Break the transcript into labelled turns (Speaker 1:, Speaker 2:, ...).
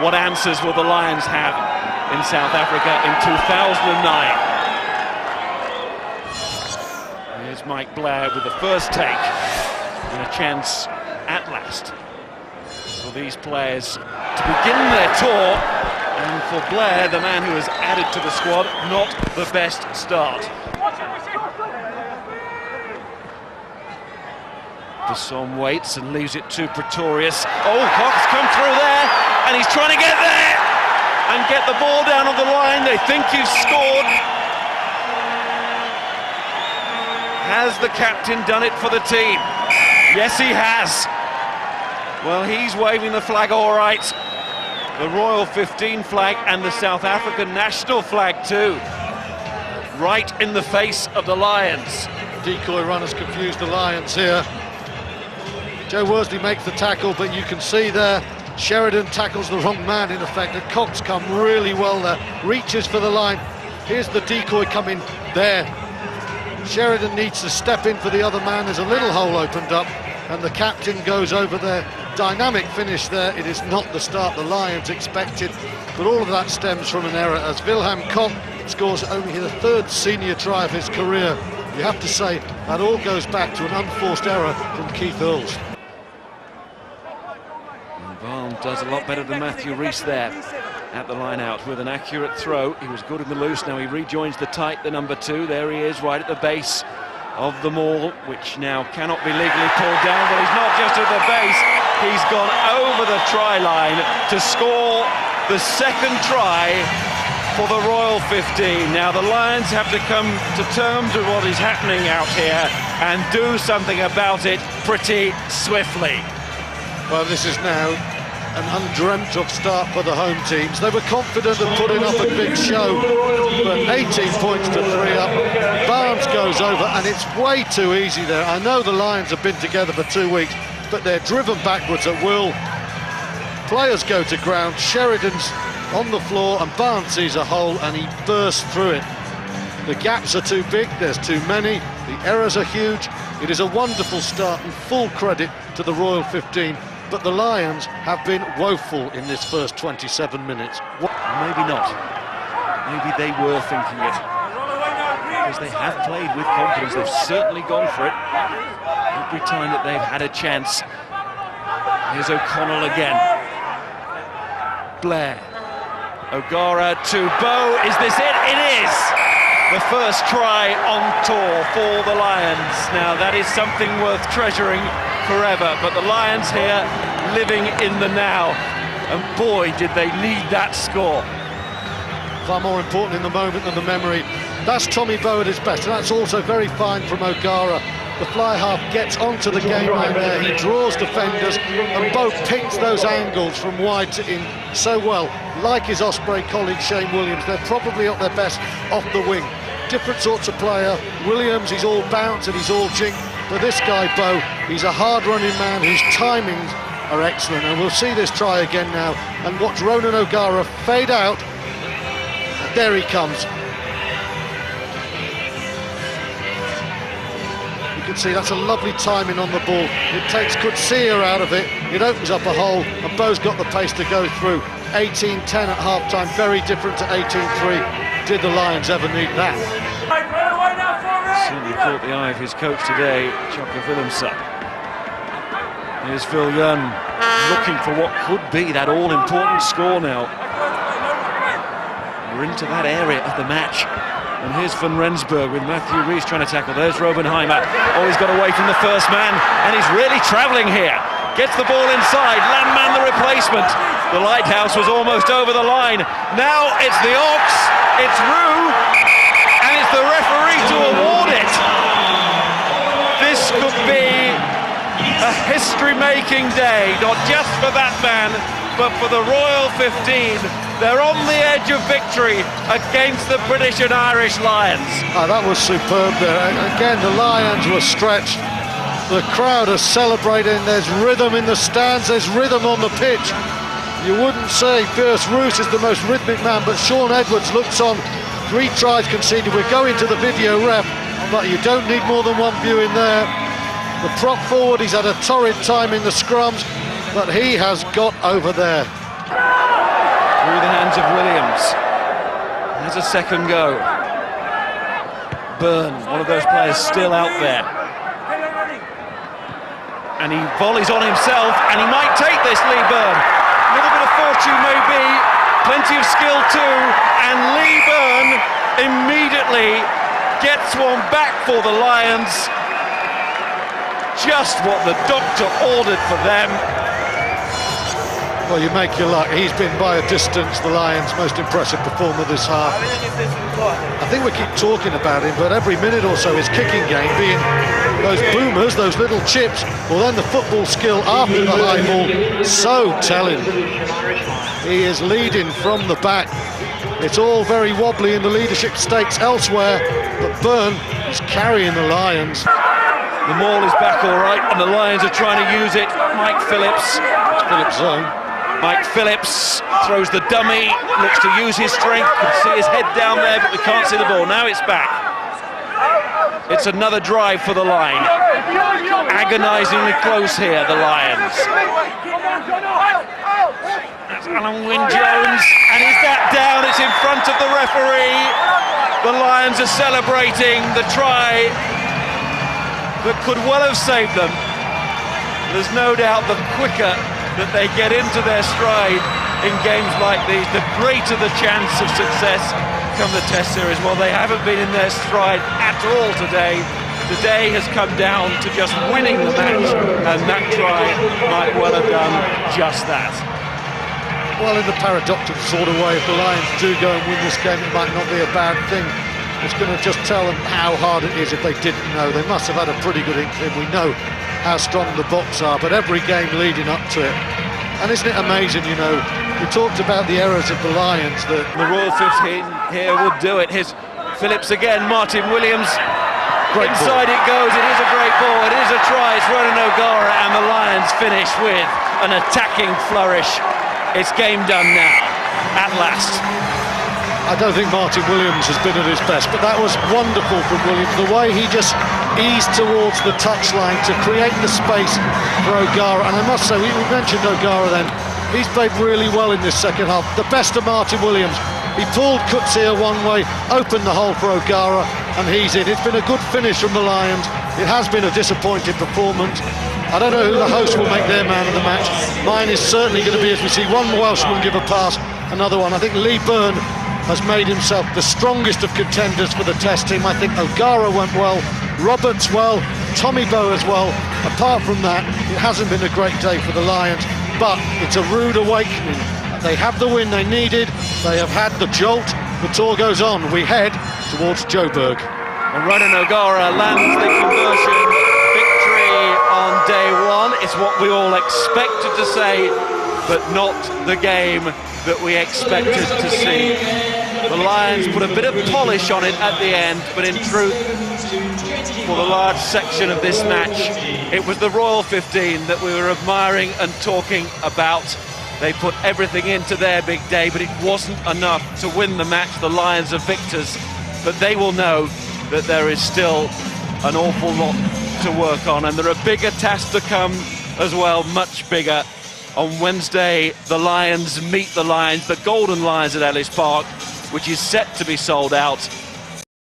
Speaker 1: what answers will the Lions have in South Africa in 2009. Here's Mike Blair with the first take, and a chance at last for these players to begin their tour, and for Blair, the man who has added to the squad, not the best start. Basson waits and leaves it to Pretorius. Oh, Cox come through there, and he's trying to get there and get the ball down on the line. They think he's scored. Has the captain done it for the team? Yes, he has. Well, he's waving the flag all right. The Royal 15 flag and the South African national flag too. Right in the face of the Lions.
Speaker 2: Decoy runners confused the Lions here. Joe Worsley makes the tackle, but you can see there Sheridan tackles the wrong man in effect, and Cox come really well there, reaches for the line. Here's the decoy coming there. Sheridan needs to step in for the other man. There's a little hole opened up, and the captain goes over there. Dynamic finish there. It is not the start the Lions expected, but all of that stems from an error as Wilhelm Kok scores only the third senior try of his career. You have to say that all goes back to an unforced error from Keith Earls.
Speaker 1: Barnes does a lot better than Matthew Rees there at the line out with an accurate throw. He was good in the loose, now he rejoins the tight, the number 2. There he is, right at the base of the maul, which now cannot be legally pulled down, but he's not just at the base, he's gone over the try line to score the second try for the Royal 15. Now the Lions have to come to terms with what is happening out here and do something about it pretty swiftly.
Speaker 2: Well, this is now an undreamt of start for the home teams. They were confident of putting up a big show, but 18 points to 3 up. Barnes goes over, and it's way too easy there. I know the Lions have been together for 2 weeks, but they're driven backwards at will. Players go to ground, Sheridan's on the floor, and Barnes sees a hole, and he bursts through it. The gaps are too big, there's too many, the errors are huge. It is a wonderful start, and full credit to the Royal 15. But the Lions have been woeful in this first 27 minutes.
Speaker 1: Maybe not. Maybe they were thinking it. Because they have played with confidence. They've certainly gone for it every time that they've had a chance. Here's O'Connell again. Blair. O'Gara to Bow. Is this it? It is! The first try on tour for the Lions. Now that is something worth treasuring forever, but the Lions here living in the now, and boy did they need that score.
Speaker 2: Far more important in the moment than the memory. That's Tommy Bow at his best, and that's also very fine from O'Gara. The fly half gets onto the game line there, he draws defenders, and Bow picks those angles from wide to in so well. Like his Osprey colleague Shane Williams, they're probably at their best off the wing. Different sorts of player. Williams, he's all bounce and he's all jink. But this guy, Bow, he's a hard-running man whose timings are excellent. And we'll see this try again now. And watch Ronan O'Gara fade out. And there he comes. You can see that's a lovely timing on the ball. It takes Kutsia out of it. It opens up a hole, and Bow's got the pace to go through. 18-10 at half-time, very different to 18-3. Did the Lions ever need that?
Speaker 1: Certainly caught the eye of his coach today, Tjokke Willemse. Here's Phil Young looking for what could be that all-important score now. We're into that area of the match. And here's Van Rensburg with Matthew Rees trying to tackle. There's Robenheimer. Oh, he's got away from the first man, and he's really travelling here. Gets the ball inside. Landman the replacement. The Lighthouse was almost over the line. Now it's the Ox, it's Roux, and it's the referee to award it. This could be a history-making day, not just for that man, but for the Royal 15. They're on the edge of victory against the British and Irish Lions.
Speaker 2: Oh, that was superb there. Again, the Lions were stretched. The crowd are celebrating. There's rhythm in the stands, there's rhythm on the pitch. You wouldn't say Pierce Roos is the most rhythmic man, but Sean Edwards looks on. 3 tries conceded. We're going to the video ref, but you don't need more than one view in there. The prop forward, he's had a torrid time in the scrums, but he has got over there.
Speaker 1: hands of Williams. There's a second go. Byrne, one of those players still out there. And he volleys on himself, and he might take this, Lee Byrne. A little bit of fortune maybe, plenty of skill too, and Lee Byrne immediately gets one back for the Lions. Just what the doctor ordered for them.
Speaker 2: Well, you make your luck. He's been by a distance the Lions' most impressive performer this half. I think we keep talking about him, but every minute or so his kicking game, being those boomers, those little chips, well then the football skill after the high ball, so telling. He is leading from the back. It's all very wobbly in the leadership stakes elsewhere, but Byrne is carrying the Lions.
Speaker 1: The maul is back all right, and the Lions are trying to use it. Mike Phillips.
Speaker 2: Phillips' zone.
Speaker 1: Mike Phillips throws the dummy, looks to use his strength, can see his head down there, but we can't see the ball. Now it's back. It's another drive for the line. Agonisingly close here, the Lions. That's Alan Wynne-Jones, and is that down? It's in front of the referee. The Lions are celebrating the try that could well have saved them. There's no doubt the quicker that they get into their stride in games like these, the greater the chance of success come the Test series. Well, they haven't been in their stride at all today. The day has come down to just winning the match, and that try might well have done just that.
Speaker 2: Well, in the paradoxical sort of way, if the Lions do go and win this game, it might not be a bad thing. It's going to just tell them how hard it is if they didn't know. They must have had a pretty good inkling. We know how strong the Boks are, but every game leading up to it. And isn't it amazing, you know, we talked about the errors of the Lions. The
Speaker 1: Royal 15 here would do it. Here's Phillips again, Martin Williams.
Speaker 2: Great
Speaker 1: Inside
Speaker 2: ball.
Speaker 1: it goes, it is a great ball, it is a try, it's Ronan O'Gara, and the Lions finish with an attacking flourish. It's game done now, at last.
Speaker 2: I don't think Martin Williams has been at his best, but that was wonderful from Williams. The way he just eased towards the touchline to create the space for O'Gara. And I must say, we mentioned O'Gara then, he's played really well in this second half. The best of Martin Williams. He pulled Coetzee one way, opened the hole for O'Gara, and he's in. It's been a good finish from the Lions. It has been a disappointing performance. I don't know who the host will make their man of the match. Mine is certainly going to be, as we see one Welshman give a pass, another one. I think Lee Byrne has made himself the strongest of contenders for the Test team. I think O'Gara went well, Roberts well, Tommy Bowe as well. Apart from that, it hasn't been a great day for the Lions, but it's a rude awakening. They have the win they needed, they have had the jolt, the tour goes on. We head towards Joburg.
Speaker 1: And Ronan O'Gara lands the conversion victory on day one. It's what we all expected to say, but not the game that we expected to see. The Lions put a bit of polish on it at the end, but in truth, for the large section of this match, it was the Royal 15 that we were admiring and talking about. They put everything into their big day, but it wasn't enough to win the match. The Lions are victors, but they will know that there is still an awful lot to work on, and there are bigger tasks to come as well, much bigger. On Wednesday, the Lions meet the Lions, the Golden Lions at Ellis Park, which is set to be sold out.